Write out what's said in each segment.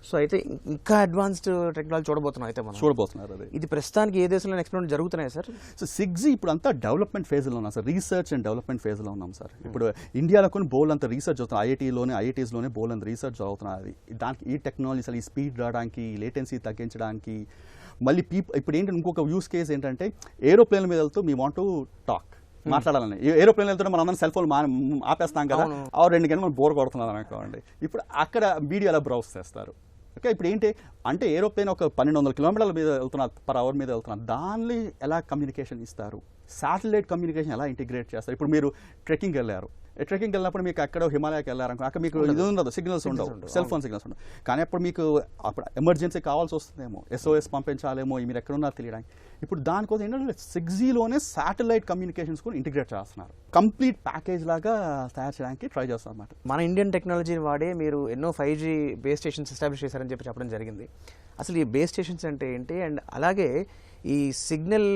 So అయితే ఇంకా advanced technology చూడబోతున్నాం అయితే మనం చూడబోతున్నారు. అది ఇది ప్రస్తుతానికి ఏ దేశంలో ఎక్స్పెరిమెంట్ జరుగుతున్నాయి సార్? సో 6G ఇప్పుడు అంతా డెవలప్మెంట్ ఫేజ్లో ఉన్నాం సార్, రీసెర్చ్ అండ్ డెవలప్మెంట్ ఫేజ్లో ఉన్నాం సార్. ఇప్పుడు ఇండియాలో కొన్ని బోల్ అంత రీసెర్చ్ అవుతుంది, ఐఐటీస్లోనే బోల్ అంత రీసెర్చ్ అవుతున్నది. దానికి ఈ టెక్నాలజీ అసలు ఈ స్పీడ్ రావడానికి, లేటెన్సీ తగ్గించడానికి, మళ్ళీ ఇప్పుడు ఏంటంటే ఇంకొక యూస్ కేస్ ఏంటంటే ఏరోప్లేన్ల మీద వెళ్తూ మీ వాంట్ టు టాక్, మాట్లాడాలని. ఏరోప్లేన్ వెళ్తుంటే మనం అందరం సెల్ ఫోన్ ఆపేస్తాం కదా, 2 గంటలు మనం బోర్ కొడుతున్నాం అనుకోండి. ఇప్పుడు అక్కడ వీడియో అలా బ్రౌజ్ చేస్తారు. ఓకే, ఇప్పుడు ఏంటి అంటే ఏరోప్లేన్ ఒక 1200 కిలోమీటర్ల మీద వెళ్తున్నారు, పర్ అవర్ మీద వెళ్తున్నారు. దాన్ని ఎలా కమ్యూనికేషన్ ఇస్తారు, శాటిలైట్ కమ్యూనికేషన్ ఎలా ఇంటిగ్రేట్ చేస్తారు? ఇప్పుడు మీరు ట్రెక్కింగ్ వెళ్ళారు, ట్రెక్కింగ్ వెళ్ళినప్పుడు మీకు అక్కడ హిమాలయాకి వెళ్ళారనుకో, అక్కడ మీకు ఇది ఉండదు, సిగ్నల్స్ ఉండవు, సెల్ ఫోన్ సిగ్నల్స్ ఉండవు. కానీ అప్పుడు మీకు అప్పుడు ఎమర్జెన్సీ కావాల్సి వస్తుందేమో, SOS పంపించాలేమో, మీరు ఎక్కడున్నారో తెలియడానికి. ఇప్పుడు దానికోసం ఏంటంటే 6Gలోనే శాటిలైట్ కమ్యూనికేషన్స్ కూడా ఇంటిగ్రేట్ చేస్తున్నారు. కంప్లీట్ ప్యాకేజ్ లాగా తయారు చేయడానికి ట్రై చేస్తాం అన్నమాట. మన ఇండియన్ టెక్నాలజీని వాడే మీరు ఎన్నో 5G బేస్ స్టేషన్స్ ఎస్టాబ్లిష్ చేశారని చెప్పడం జరిగింది. అసలు ఈ బేస్ స్టేషన్స్ అంటే ఏంటి, అండ్ అలాగే ఈ సిగ్నల్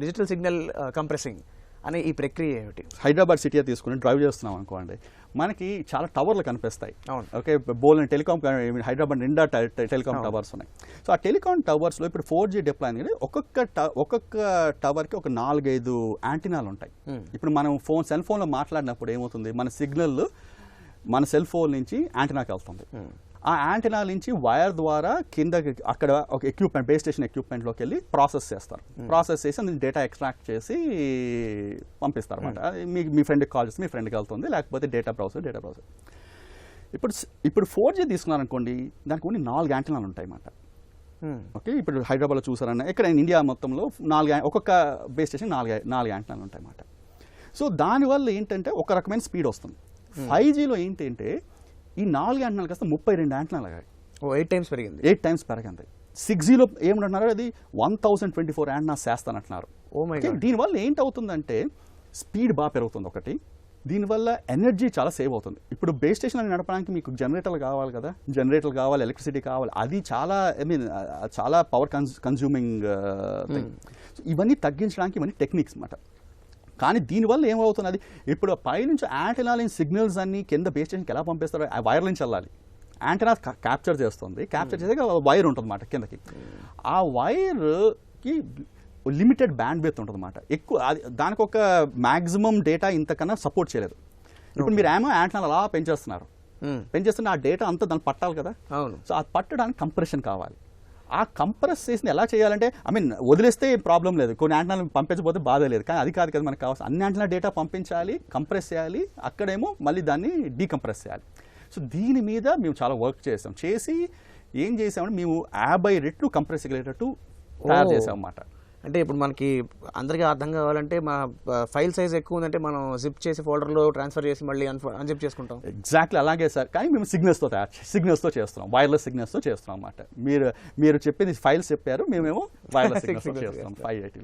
డిజిటల్ సిగ్నల్ కంప్రెసింగ్ అనే ఈ ప్రక్రియ ఏమిటి? హైదరాబాద్ సిటీ తీసుకుని డ్రైవ్ చేస్తున్నాం అనుకోండి, మనకి చాలా టవర్లు కనిపిస్తాయి. అవును. ఓకే, బోల్ని టెలికాం, హైదరాబాద్ నిండా టెలికాం టవర్స్ ఉన్నాయి. సో ఆ టెలికాం టవర్స్లో ఇప్పుడు 4G డిప్లాయ్ అనేది ఒక్కొక్క టవర్కి ఒక 4-5 యాంటీనాలు ఉంటాయి. ఇప్పుడు మనం సెల్ ఫోన్లో మాట్లాడినప్పుడు ఏమవుతుంది, మన సిగ్నల్ మన సెల్ ఫోన్ నుంచి యాంటీనాకి వెళ్తుంది. ఆ యాంటీనా నుంచి వైర్ ద్వారా కింద అక్కడ ఒక ఎక్విప్మెంట్, బేస్ స్టేషన్ ఎక్విప్మెంట్లోకి వెళ్ళి ప్రాసెస్ చేస్తారు. ప్రాసెస్ చేసి అందులో డేటా ఎక్స్ట్రాక్ట్ చేసి పంపిస్తారు అనమాట. మీ ఫ్రెండ్కి కాల్ చేస్తే మీ ఫ్రెండ్కి వెళ్తుంది, లేకపోతే డేటా బ్రౌజర్. ఇప్పుడు 4G తీసుకున్నారనుకోండి, దానికి ఓన్లీ 4 యాంటీనాలు ఉంటాయి అన్నమాట. ఓకే, ఇప్పుడు హైదరాబాద్లో చూసారన్న, ఇక్కడ ఇండియా మొత్తంలో ఒక్కొక్క బేస్ స్టేషన్ 4 యాంటీనాలు ఉంటాయి అన్నమాట. సో దానివల్ల ఏంటంటే ఒక రకమైన స్పీడ్ వస్తుంది. 5Gలో ఏంటంటే ఈ 4 యాంటనాలు కాస్త 32 యాంటనాలు అయ్యాయి. 8 టైమ్స్ పెరిగింది. 8 టైమ్స్ పెరిగింది. 6Gలో ఏమంటున్నారు, అది 1024 యాంటనాస్ చేస్తానంటున్నారు. దీనివల్ల ఏంటవుతుందంటే స్పీడ్ బాగా పెరుగుతుంది ఒకటి, దీనివల్ల ఎనర్జీ చాలా సేవ్ అవుతుంది. ఇప్పుడు బేస్ స్టేషన్ అని నడపడానికి మీకు జనరేటర్లు కావాలి కదా, జనరేటర్లు కావాలి, ఎలక్ట్రిసిటీ కావాలి, అది చాలా చాలా పవర్ కన్జ్యూమింగ్ థింగ్. ఇవన్నీ తగ్గించడానికి ఇవన్నీ టెక్నిక్స్ అన్నమాట. కానీ దీనివల్ల ఏమవుతున్నది, ఇప్పుడు పైనుంచి యాంటెనా సిగ్నల్స్ అన్ని కింద బేస్ స్టేషన్కి ఎలా పంపిస్తారో, ఆ వైర్ నుంచి వెళ్ళాలి. యాంటెనా క్యాప్చర్ చేస్తుంది, క్యాప్చర్ చేసాక వైర్ ఉంటుంది అన్నమాట కిందకి. ఆ వైర్కి లిమిటెడ్ బ్యాండ్ విడ్త్ ఉంటుంది అన్నమాట. ఎక్కువ దానికి ఒక మ్యాక్సిమం డేటా ఇంతకన్నా సపోర్ట్ చేయలేదు. ఇప్పుడు మీరు యాంటెనా అలా పెంచేస్తున్న ఆ డేటా అంతా దాన్ని పట్టాలి కదా. సో అది పట్టడానికి కంప్రెషన్ కావాలి. ఆ కంప్రెస్ చేసిన ఎలా చేయాలంటే, వదిలేస్తే ప్రాబ్లం లేదు, కొన్ని యాంటెనాలు పంపించకపోతే బాధ లేదు. కానీ అది కాదు కదా మనకు కావాల్సిన, అన్ని యాంటెనా డేటా పంపించాలి, కంప్రెస్ చేయాలి, అక్కడేమో మళ్ళీ దాన్ని డీకంప్రెస్ చేయాలి. సో దీని మీద మేము చాలా వర్క్ చేసి ఏం చేసామంటే మేము 50 రెట్లు కంప్రెస్ అయ్యేటట్టు తయారు చేసాం అన్నమాట. అంటే ఇప్పుడు మనకి అందరికీ అర్థం కావాలంటే, మా ఫైల్ సైజ్ ఎక్కువ ఉందంటే మనం జిప్ చేసి ఫోల్డర్లో ట్రాన్స్ఫర్ చేసి మళ్ళీ అన్జిప్ చేసుకుంటాం. ఎగ్జాక్ట్లీ అలాగే సార్. కానీ మేము సిగ్నల్స్తో చేస్తున్నాం, వైర్లెస్ సిగ్నల్స్తో చేస్తున్నాం అన్నమాట. మీరు చెప్పింది ఫైల్స్ చెప్పారు, మేమేమో వైర్లెస్ సిగ్నల్స్తో చేస్తున్నాం 580.